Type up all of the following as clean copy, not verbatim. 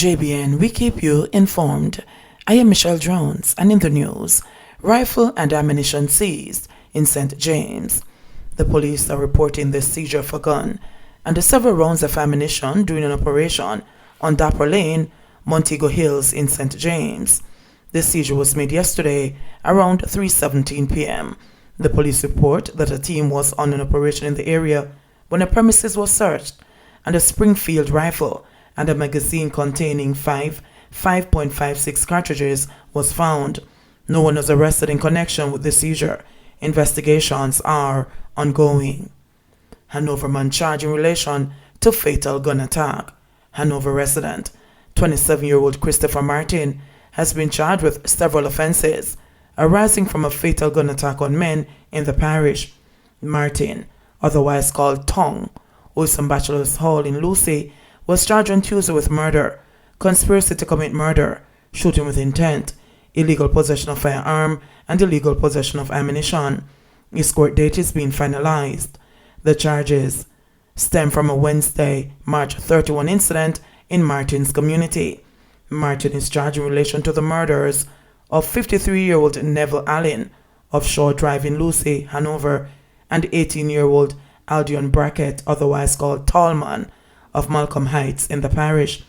JBN, we keep you informed. I am Michelle Jones, and in the news, rifle and ammunition seized in St. James. The police are reporting the seizure of a gun and the several rounds of ammunition during an operation on Dapper Lane, Montego Hills in St. James. The seizure was made yesterday around 3:17 p.m. The police report that a team was on an operation in the area when the premises was searched and a Springfield rifle and a magazine containing 5.56 cartridges was found. No one was arrested in connection with the seizure. Investigations are ongoing. Hanover man charged in relation to fatal gun attack. Hanover resident, 27-year-old Christopher Martin, has been charged with several offenses arising from a fatal gun attack on men in the parish. Martin, otherwise called Tong, who is from Bachelor's Hall in Lucy, was charged on Tuesday with murder, conspiracy to commit murder, shooting with intent, illegal possession of firearm, and illegal possession of ammunition. His court date is being finalized. The charges stem from a Wednesday, March 31 incident in Martin's community. Martin is charged in relation to the murders of 53-year-old Neville Allen of Shaw Drive in Lucy, Hanover, and 18-year-old Aldion Brackett, otherwise called Tallman, of Malcolm Heights in the parish.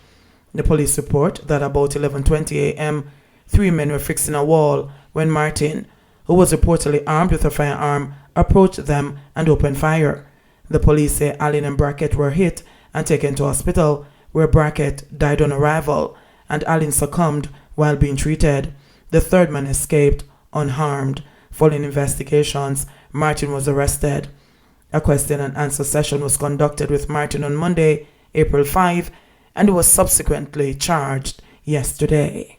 The police report that about 11:20 a.m., three men were fixing a wall when Martin, who was reportedly armed with a firearm, approached them and opened fire. The police say Allen and Brackett were hit and taken to hospital, where Brackett died on arrival and Allen succumbed while being treated. The third man escaped unharmed. Following investigations, Martin was arrested. A question and answer session was conducted with Martin on Monday, April 5, and was subsequently charged yesterday.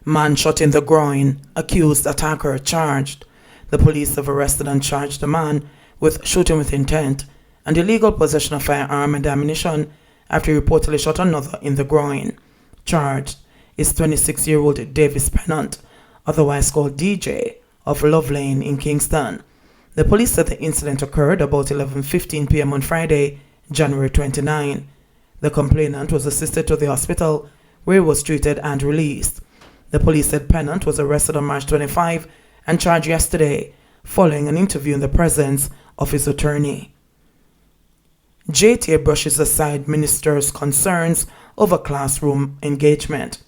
Man shot in the groin, accused attacker charged. The police have arrested and charged the man with shooting with intent and illegal possession of firearm and ammunition after he reportedly shot another in the groin. Charged is 26-year-old Davis Pennant, otherwise called DJ, of Love Lane in Kingston. The police said the incident occurred about 11:15 p.m. on Friday, January 29. The complainant was assisted to the hospital where he was treated and released. The police said Pennant was arrested on March 25 and charged yesterday following an interview in the presence of his attorney. JTA brushes aside minister's concerns over classroom engagement.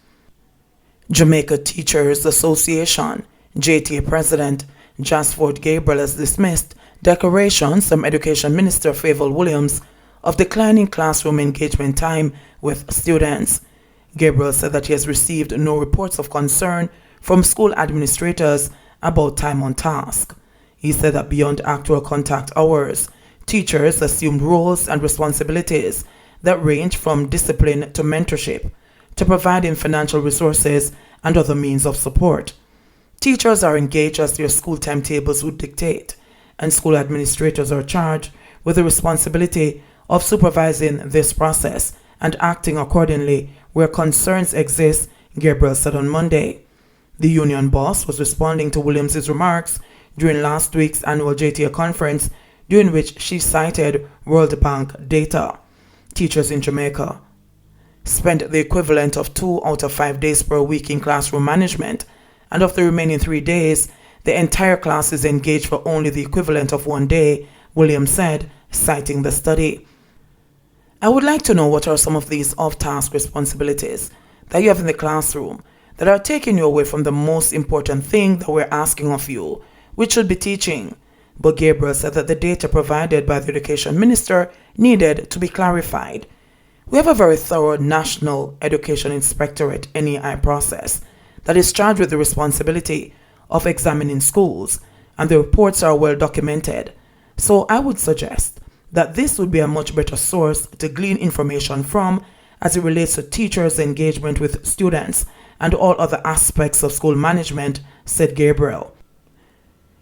Jamaica Teachers Association, JTA President Jasford Gabriel has dismissed declarations from Education Minister Favour Williams of declining classroom engagement time with students. Gabriel said that he has received no reports of concern from school administrators about time on task. He said that beyond actual contact hours, teachers assumed roles and responsibilities that range from discipline to mentorship, to providing financial resources and other means of support. Teachers are engaged as their school timetables would dictate, and school administrators are charged with the responsibility of supervising this process and acting accordingly where concerns exist, Gabriel said on Monday. The union boss was responding to Williams' remarks during last week's annual JTA conference, during which she cited World Bank data. Teachers in Jamaica spent the equivalent of 2 out of 5 days per week in classroom management, and of the remaining 3 days, the entire class is engaged for only the equivalent of 1 day, Williams said, citing the study. I would like to know what are some of these off-task responsibilities that you have in the classroom that are taking you away from the most important thing that we're asking of you, which should be teaching. But Gabriel said that the data provided by the Education Minister needed to be clarified. We have a very thorough National Education Inspectorate NEI process that is charged with the responsibility of examining schools, and the reports are well documented. So I would suggest that this would be a much better source to glean information from as it relates to teachers' engagement with students and all other aspects of school management, said Gabriel.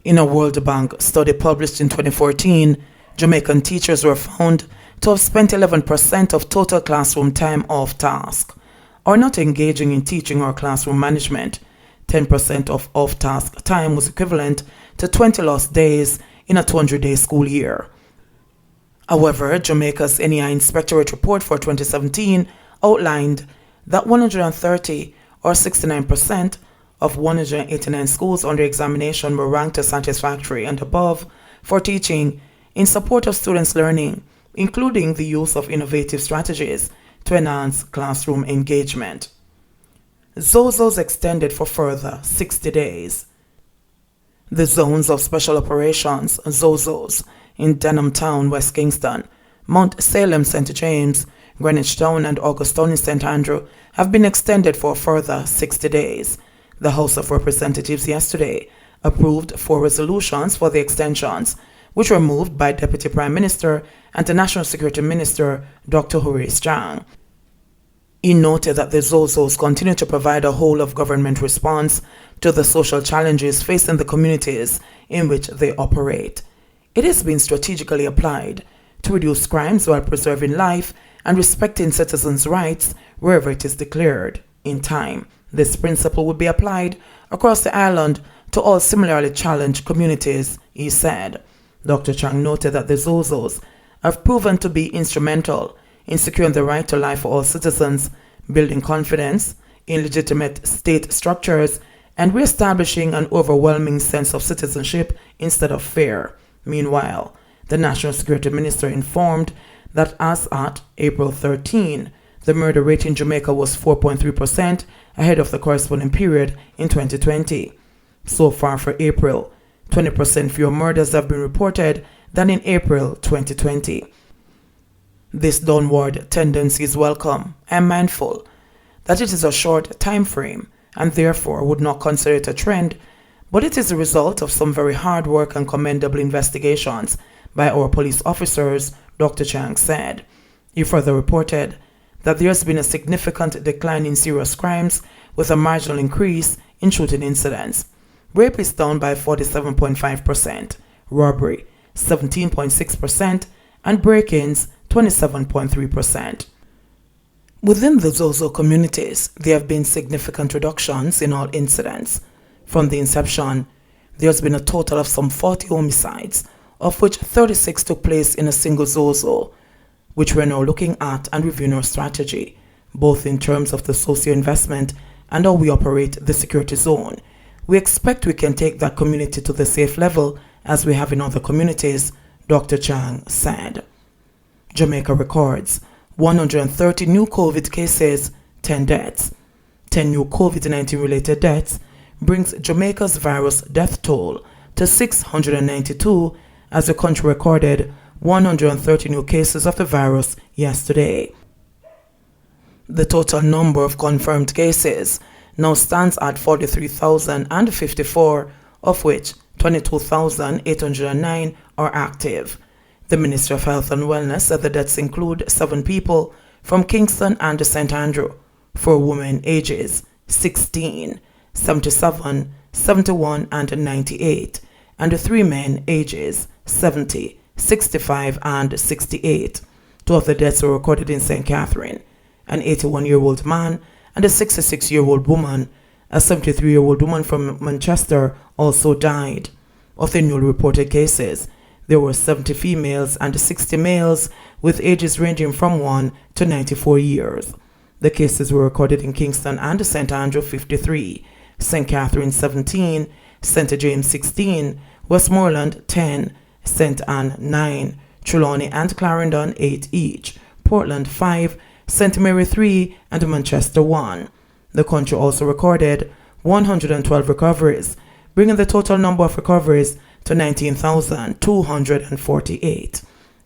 In a World Bank study published in 2014, Jamaican teachers were found to have spent 11% of total classroom time off task, or not engaging in teaching or classroom management. 10% of off-task time was equivalent to 20 lost days in a 200-day school year. However, Jamaica's NEI Inspectorate report for 2017 outlined that 130 or 69% of 189 schools under examination were ranked as satisfactory and above for teaching in support of students' learning, including the use of innovative strategies to enhance classroom engagement. ZOZOs extended for further 60 days. The Zones of Special Operations, ZOZOs, in Denham Town, West Kingston, Mount Salem, St. James, Greenwich Town, and August Town in St. Andrew have been extended for a further 60 days. The House of Representatives yesterday approved 4 resolutions for the extensions, which were moved by Deputy Prime Minister and the National Security Minister, Dr. Horace Chang. He noted that the ZOZOs continue to provide a whole-of-government response to the social challenges facing the communities in which they operate. It has been strategically applied to reduce crimes while preserving life and respecting citizens' rights wherever it is declared in time. This principle would be applied across the island to all similarly challenged communities, he said. Dr. Chang noted that the ZOZOs have proven to be instrumental in securing the right to life for all citizens, building confidence in legitimate state structures, and re-establishing an overwhelming sense of citizenship instead of fear. Meanwhile, the National Security Minister informed that as at April 13, the murder rate in Jamaica was 4.3% ahead of the corresponding period in 2020. So far for April, 20% fewer murders have been reported than in April 2020. This downward tendency is welcome. I am mindful that it is a short time frame and therefore would not consider it a trend, but it is a result of some very hard work and commendable investigations by our police officers, Dr. Chang said. He further reported that there has been a significant decline in serious crimes with a marginal increase in shooting incidents. Rape is down by 47.5%, robbery 17.6%, and break-ins 27.3%. Within the ZOZO communities, there have been significant reductions in all incidents. From the inception, there has been a total of some 40 homicides, of which 36 took place in a single ZOZO, which we're now looking at and reviewing our strategy, both in terms of the socio-investment and how we operate the security zone. We expect we can take that community to the safe level as we have in other communities, Dr. Chang said. Jamaica records 130 new COVID cases, 10 deaths. 10 new COVID-19 related deaths brings Jamaica's virus death toll to 692 as the country recorded 130 new cases of the virus yesterday. The total number of confirmed cases now stands at 43,054, of which 22,809 are active. The Ministry of Health and Wellness said the deaths include 7 people from Kingston and St. Andrew, 4 women ages 16, 77, 71, and 98, and 3 men ages 70, 65, and 68. 2 of the deaths were recorded in St. Catherine. An 81-year-old man and a 66-year-old woman. A 73-year-old woman from Manchester also died. Of the newly reported cases, there were 70 females and 60 males with ages ranging from 1 to 94 years. The cases were recorded in Kingston and St. Andrew 53, St. Catherine 17, St. James 16, Westmoreland 10, St. Anne 9, Trelawney and Clarendon 8 each, Portland 5, St. Mary 3, and Manchester 1. The country also recorded 112 recoveries, bringing the total number of recoveries to 19,248.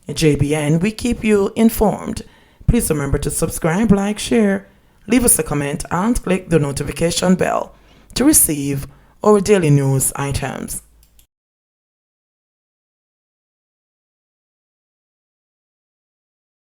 JBN, we keep you informed. Please remember to subscribe, like, share, leave us a comment, and click the notification bell to receive our daily news items.